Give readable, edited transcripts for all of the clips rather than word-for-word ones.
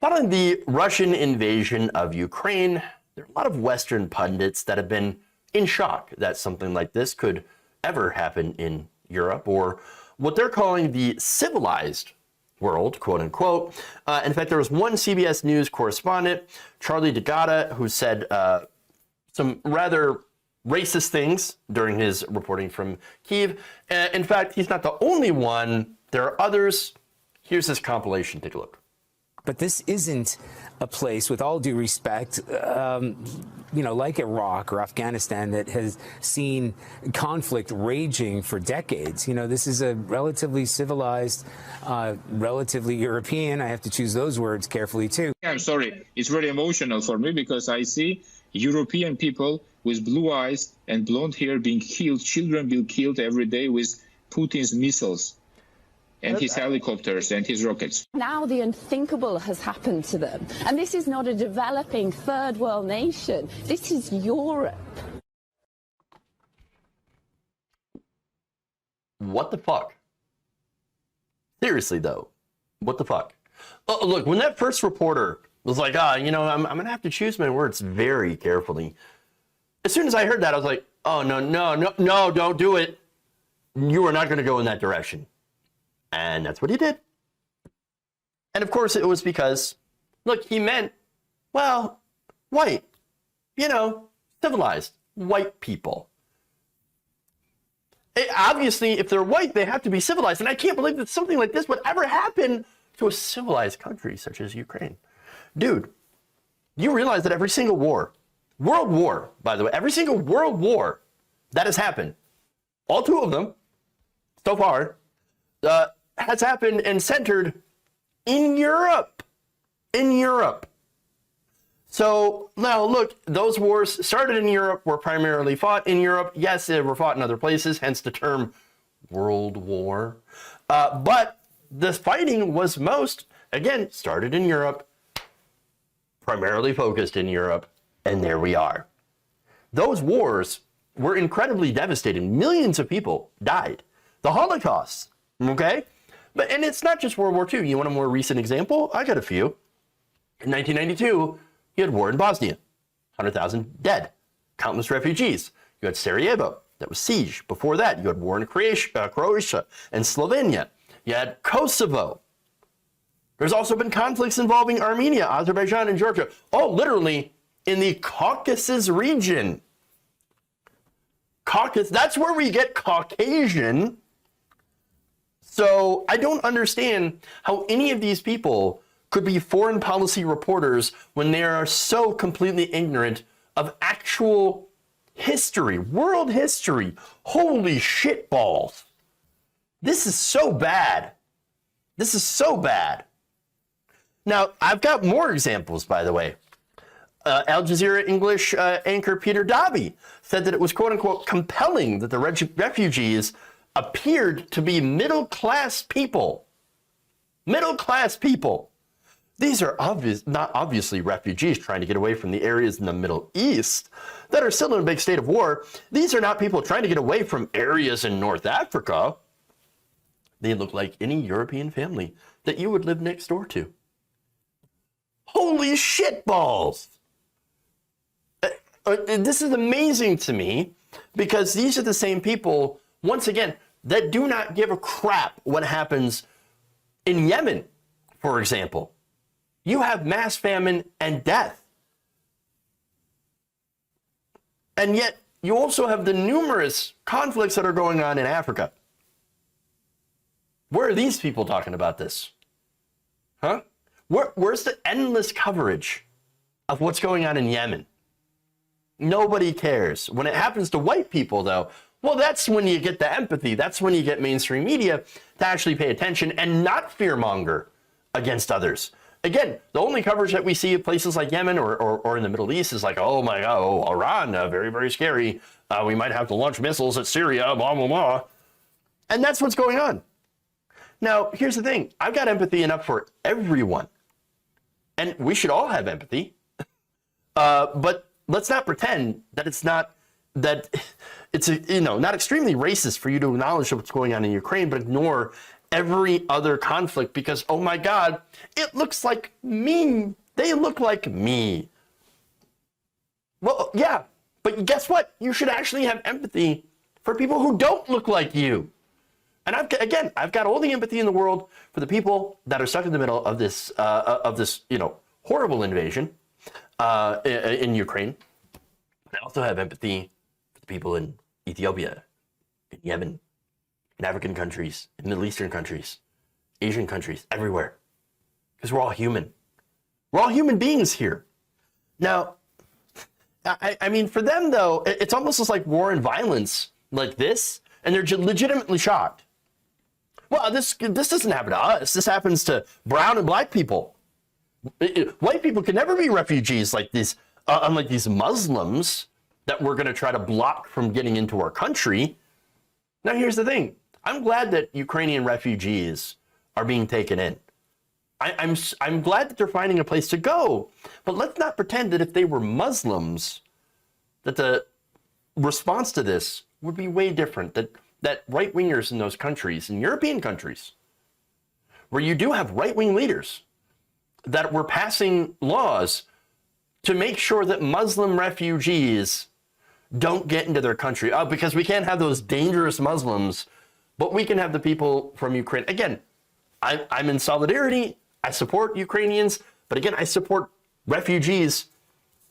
Following the Russian invasion of Ukraine, there are a lot of Western pundits that have been in shock that something like this could ever happen in Europe, or what they're calling the civilized world, quote unquote. In fact, there was one CBS News correspondent, Charlie DeGatta, who said some rather racist things during his reporting from Kyiv. In fact, he's not the only one. There are others. Here's this compilation. Take a look. But this isn't a place, with all due respect, like Iraq or Afghanistan, that has seen conflict raging for decades. This is a relatively civilized, relatively European. I have to choose those words carefully, too. I'm sorry. It's very emotional for me because I see European people with blue eyes and blonde hair being killed, children being killed every day with Putin's missiles and his helicopters and his rockets. Now the unthinkable has happened to them. And this is not a developing third world nation. This is Europe. What the fuck? Seriously, though, what the fuck? Oh, look, when that first reporter was like, I'm going to have to choose my words very carefully. As soon as I heard that, I was like, oh, no, don't do it. You are not going to go in that direction. And that's what he did. And of course, it was because, look, he meant, well, white, civilized white people. Obviously, if they're white, they have to be civilized. And I can't believe that something like this would ever happen to a civilized country such as Ukraine. Dude, you realize that every single war, world war, by the way, every single world war that has happened, all two of them so far, has happened and centered in Europe. In Europe. So now look, those wars started in Europe, were primarily fought in Europe. Yes, they were fought in other places, hence the term World War. But this fighting was again, started in Europe, primarily focused in Europe, and there we are. Those wars were incredibly devastating. Millions of people died. The Holocaust, okay? And it's not just World War II. You want a more recent example? I got a few. In 1992, you had war in Bosnia, 100,000 dead, countless refugees. You had Sarajevo, that was siege. Before that, you had war in Croatia and Slovenia. You had Kosovo. There's also been conflicts involving Armenia, Azerbaijan, and Georgia. Oh, literally in the Caucasus region. Caucasus, that's where we get Caucasian. So I don't understand how any of these people could be foreign policy reporters when they are so completely ignorant of actual history, world history. Holy shit balls. This is so bad. This is so bad. Now, I've got more examples, by the way. Al Jazeera English anchor Peter Dabi said that it was, quote unquote, compelling that the refugees appeared to be middle-class people. Middle-class people. These are not obviously refugees trying to get away from the areas in the Middle East that are still in a big state of war. These are not people trying to get away from areas in North Africa. They look like any European family that you would live next door to. Holy shit balls! This is amazing to me because these are the same people, once again, that do not give a crap what happens in Yemen, for example. You have mass famine and death. And yet, you also have the numerous conflicts that are going on in Africa. Where are these people talking about this? Huh? Where's the endless coverage of what's going on in Yemen? Nobody cares. When it happens to white people, though, well, that's when you get the empathy. That's when you get mainstream media to actually pay attention and not fearmonger against others. Again, the only coverage that we see of places like Yemen or in the Middle East is like, oh my God, oh, Iran, very, very scary. We might have to launch missiles at Syria, blah, blah, blah. And that's what's going on. Now, here's the thing. I've got empathy enough for everyone. And we should all have empathy. But let's not pretend that it's not extremely racist for you to acknowledge what's going on in Ukraine, but ignore every other conflict because, oh my God, it looks like me. They look like me. Well, yeah, but guess what? You should actually have empathy for people who don't look like you. And I've got all the empathy in the world for the people that are stuck in the middle of this, horrible invasion in Ukraine. I also have empathy for the people in Ethiopia, in Yemen, in African countries, in Middle Eastern countries, Asian countries, everywhere. Because we're all human. We're all human beings here. Now, I mean, for them, though, it's almost just like war and violence like this, and they're legitimately shocked. Well, this doesn't happen to us. This happens to brown and black people. White people can never be refugees like these, unlike these Muslims that we're going to try to block from getting into our country. Now, here's the thing. I'm glad that Ukrainian refugees are being taken in. I'm glad that they're finding a place to go. But let's not pretend that if they were Muslims, that the response to this would be way different. That right-wingers in those countries, in European countries, where you do have right-wing leaders that were passing laws to make sure that Muslim refugees don't get into their country. Because we can't have those dangerous Muslims, but we can have the people from Ukraine. Again, I'm in solidarity. I support Ukrainians, but again, I support refugees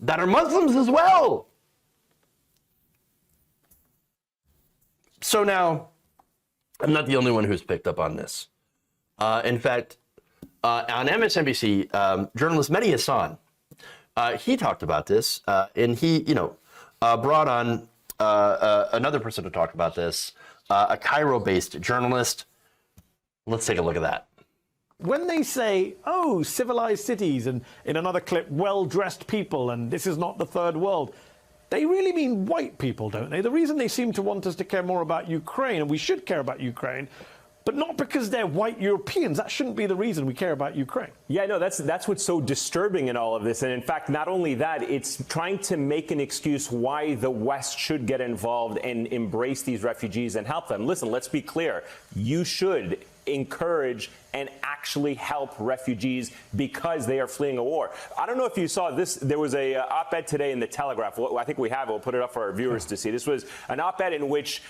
that are Muslims as well. So now, I'm not the only one who's picked up on this. In fact, on MSNBC, journalist Mehdi Hassan, he talked about this, and he, brought on another person to talk about this, a Cairo-based journalist. Let's take a look at that. When they say, oh, civilized cities, and in another clip, well-dressed people, and this is not the third world, they really mean white people, don't they? The reason they seem to want us to care more about Ukraine, and we should care about Ukraine, but not because they're white Europeans. That shouldn't be the reason we care about Ukraine. Yeah, no, that's what's so disturbing in all of this. And in fact, not only that, it's trying to make an excuse why the West should get involved and embrace these refugees and help them. Listen, let's be clear. You should encourage and actually help refugees because they are fleeing a war. I don't know if you saw this. There was a op-ed today in the Telegraph. I think we have it. We'll put it up for our viewers to see. This was an op-ed in which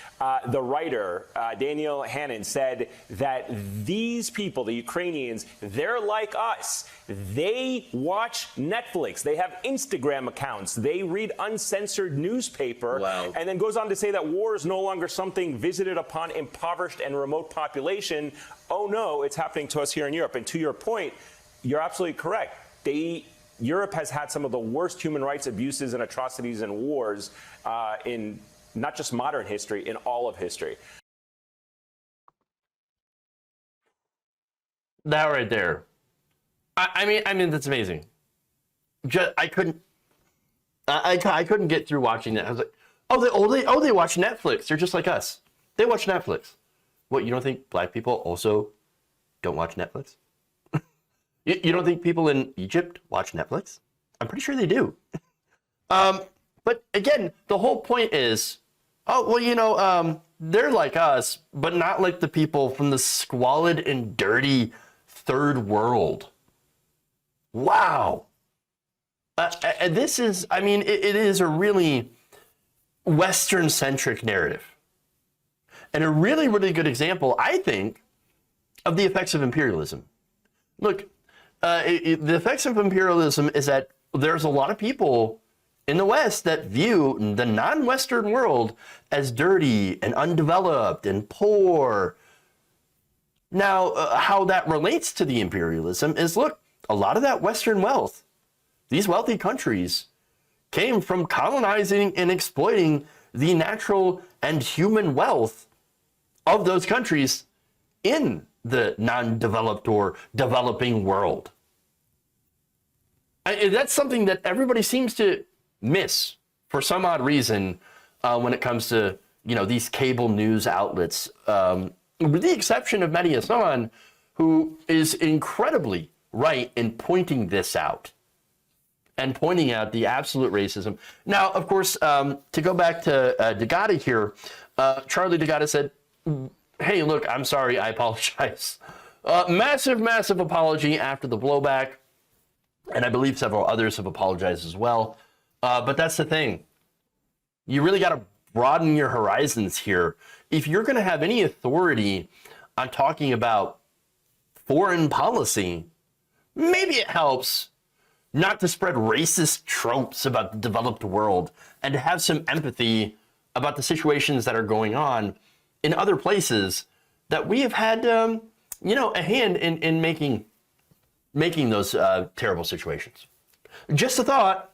the writer, Daniel Hannon, said that these people, the Ukrainians, they're like us. They watch Netflix. They have Instagram accounts. They read uncensored newspaper. Wow. And then goes on to say that war is no longer something visited upon impoverished and remote population. Oh, no, it's happening to us here in Europe. And to your point, you're absolutely correct. Europe has had some of the worst human rights abuses and atrocities and wars in not just modern history, in all of history. That right there. I mean, that's amazing. I couldn't get through watching that. I was like, they watch Netflix. They're just like us. They watch Netflix. What, you don't think black people also don't watch Netflix? You don't think people in Egypt watch Netflix? I'm pretty sure they do. But again, the whole point is, they're like us, but not like the people from the squalid and dirty third world. Wow. This is, it is a really Western-centric narrative. And a really, really good example, I think, of the effects of imperialism. Look, the effects of imperialism is that there's a lot of people in the West that view the non-Western world as dirty and undeveloped and poor. Now, how that relates to the imperialism is, look, a lot of that Western wealth, these wealthy countries, came from colonizing and exploiting the natural and human wealth of those countries in the non-developed or developing world. That's something that everybody seems to miss for some odd reason when it comes to these cable news outlets, with the exception of Mehdi Hassan, who is incredibly right in pointing this out and pointing out the absolute racism. Now, of course, to go back to D'Agata here, Charlie D'Agata said, hey, look, I'm sorry, I apologize. Massive apology after the blowback. And I believe several others have apologized as well. But that's the thing. You really got to broaden your horizons here. If you're going to have any authority on talking about foreign policy, maybe it helps not to spread racist tropes about the developed world and to have some empathy about the situations that are going on in other places that we have had, a hand in making those terrible situations. Just a thought.